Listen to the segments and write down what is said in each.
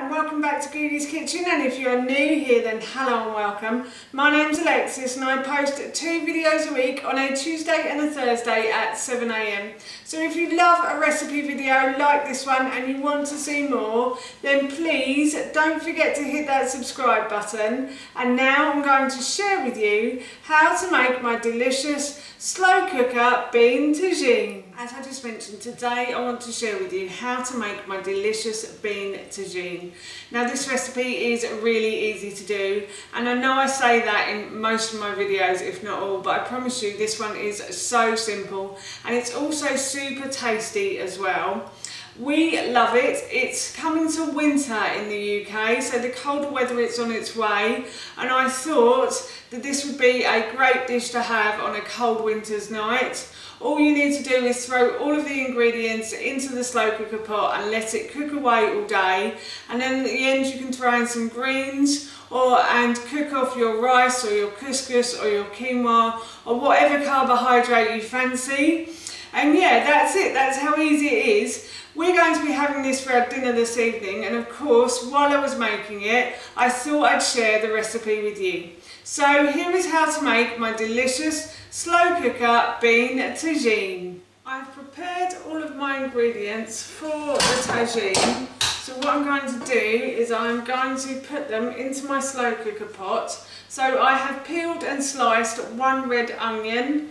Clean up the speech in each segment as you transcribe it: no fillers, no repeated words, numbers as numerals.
and welcome back to Googie's Kitchen, and if you are new here then hello and welcome. My name's Alexis and I post 2 videos a week on a Tuesday and a Thursday at 7 AM. So if you love a recipe video like this one and you want to see more, then please don't forget to hit that subscribe button. And now I'm going to share with you how to make my delicious slow cooker bean tagine. As I just mentioned, today I want to share with you how to make my delicious bean tagine. Now this recipe is really easy to do, and I know I say that in most of my videos, if not all, but I promise you this one is so simple and it's also super tasty as well. We love it. It's coming to winter in the UK, so the colder weather is on its way, and I thought that this would be a great dish to have on a cold winter's night. All you need to do is throw all of the ingredients into the slow cooker pot and let it cook away all day, and then at the end you can throw in some greens and cook off your rice or your couscous or your quinoa or whatever carbohydrate you fancy. And yeah, that's it. That's how easy it is. We're going to be having this for our dinner this evening, and of course while I was making it I thought I'd share the recipe with you. So here is how to make my delicious slow cooker bean tagine. I've prepared all of my ingredients for the tagine. So what I'm going to do is I'm going to put them into my slow cooker pot. So I have peeled and sliced one red onion.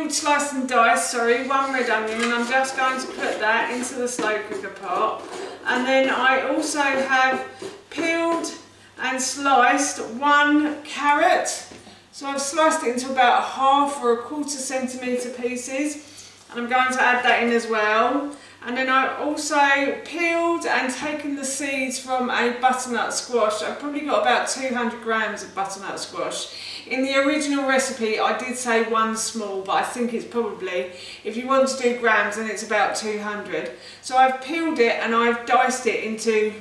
Sliced and diced, one red onion, and I'm just going to put that into the slow cooker pot. And then I also have peeled and sliced one carrot. So I've sliced it into about 1/2 or 1/4 centimetre pieces, and I'm going to add that in as well. And then I've also peeled and taken the seeds from a butternut squash. I've probably got about 200 grams of butternut squash. In the original recipe I did say 1 small, but I think it's probably, if you want to do grams, then it's about 200. So I've peeled it and I've diced it into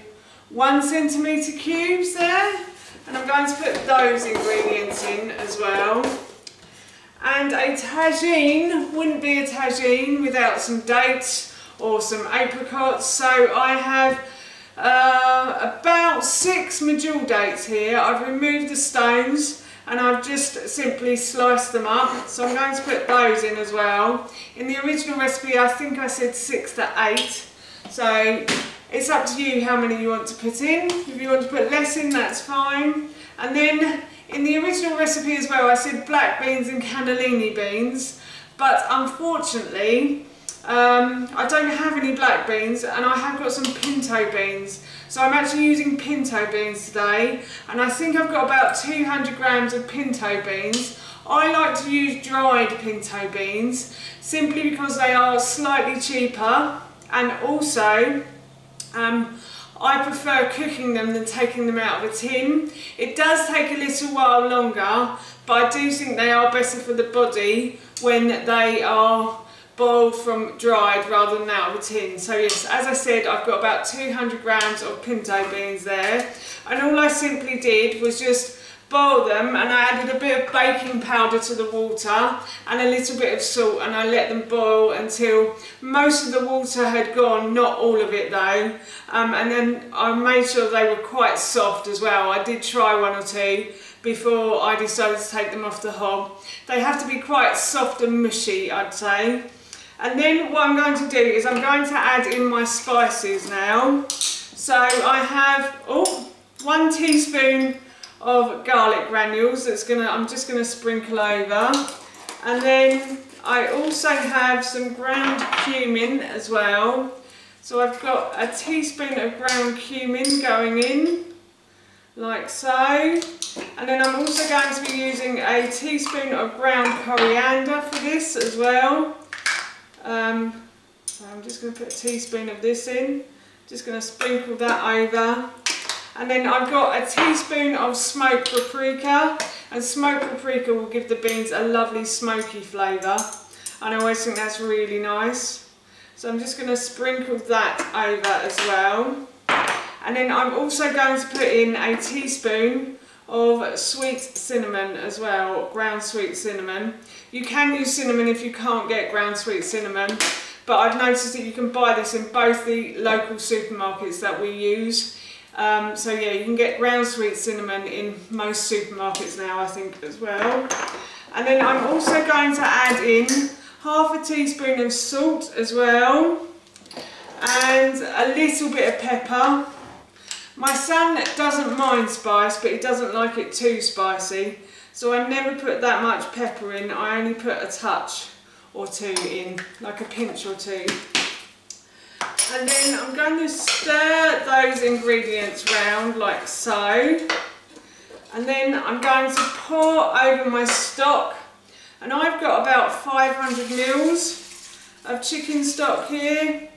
1 centimetre cubes there. And I'm going to put those ingredients in as well. And a tagine wouldn't be a tagine without some dates or some apricots. So I have about 6 medjool dates here. I've removed the stones and I've just simply sliced them up. So I'm going to put those in as well. In the original recipe I think I said 6 to 8. So it's up to you how many you want to put in. If you want to put less in, that's fine. And then in the original recipe as well I said black beans and cannellini beans, but unfortunately I don't have any black beans, and I have got some pinto beans. So I'm actually using pinto beans today, and I think I've got about 200 grams of pinto beans. I like to use dried pinto beans simply because they are slightly cheaper, and also I prefer cooking them than taking them out of a tin. It does take a little while longer, but I do think they are better for the body when they are boiled from dried rather than out of a tin. So yes, as I said, I've got about 200 grams of pinto beans there, and all I simply did was just boil them, and I added a bit of baking powder to the water and a little bit of salt, and I let them boil until most of the water had gone, not all of it though, and then I made sure they were quite soft as well. I did try 1 or 2 before I decided to take them off the hob. They have to be quite soft and mushy, I'd say. And then what I'm going to do is I'm going to add in my spices now. So I have 1 teaspoon of garlic granules I'm just going to sprinkle over, and then I also have some ground cumin as well. So I've got a teaspoon of ground cumin going in like so, and then I'm also going to be using a teaspoon of ground coriander for this as well. So I'm just going to put a teaspoon of this in, just going to sprinkle that over. And then I've got a teaspoon of smoked paprika, and smoked paprika will give the beans a lovely smoky flavour, and I always think that's really nice. So I'm just going to sprinkle that over as well. And then I'm also going to put in a teaspoon of sweet cinnamon as well, ground sweet cinnamon. You can use cinnamon if you can't get ground sweet cinnamon, but I've noticed that you can buy this in both the local supermarkets that we use. So yeah, you can get ground sweet cinnamon in most supermarkets now, I think, as well. And then I'm also going to add in half a teaspoon of salt as well, and a little bit of pepper. My son doesn't mind spice, but he doesn't like it too spicy, so I never put that much pepper in. I only put a touch or two in, like a pinch or two. And then I'm going to stir those ingredients round like so. And then I'm going to pour over my stock. And I've got about 500 mils of chicken stock here.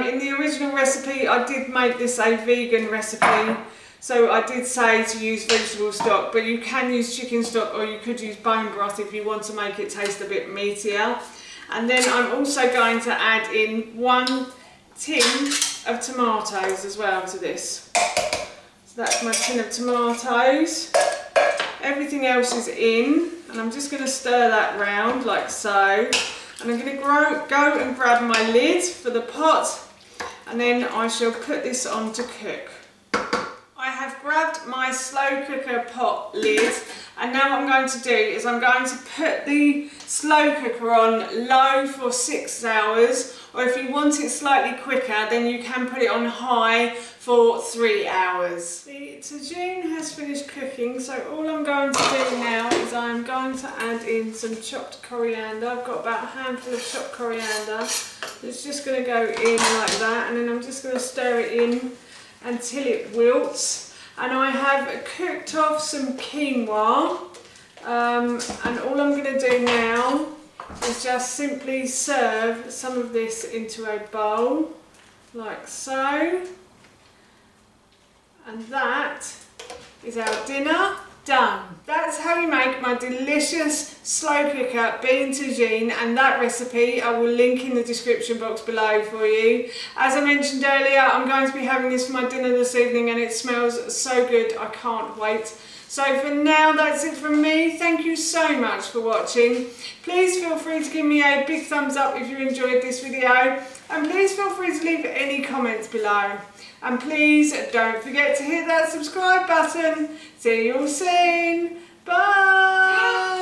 In the original recipe, I did make this a vegan recipe, so I did say to use vegetable stock, but you can use chicken stock or you could use bone broth if you want to make it taste a bit meatier. And then I'm also going to add in 1 tin of tomatoes as well to this. So that's my tin of tomatoes. Everything else is in, and I'm just going to stir that round like so. And I'm going to go and grab my lid for the pot, and then I shall put this on to cook. I have grabbed my slow cooker pot lid, and now what I'm going to do is I'm going to put the slow cooker on low for 6 hours, or if you want it slightly quicker, then you can put it on high for 3 hours. The tagine has finished cooking, so all I'm going to do now is I'm going to add in some chopped coriander. I've got about a handful of chopped coriander. It's just going to go in like that, and then I'm just going to stir it in until it wilts. And I have cooked off some quinoa, and all I'm going to do now is just simply serve some of this into a bowl like so. And that is our dinner done. That's how you make my delicious slow cooker bean tagine, and that recipe I will link in the description box below for you. As I mentioned earlier, I'm going to be having this for my dinner this evening, and it smells so good, I can't wait. So for now, that's it from me. Thank you so much for watching. Please feel free to give me a big thumbs up if you enjoyed this video, and please feel free to leave any comments below. And please don't forget to hit that subscribe button. See you all soon. Bye.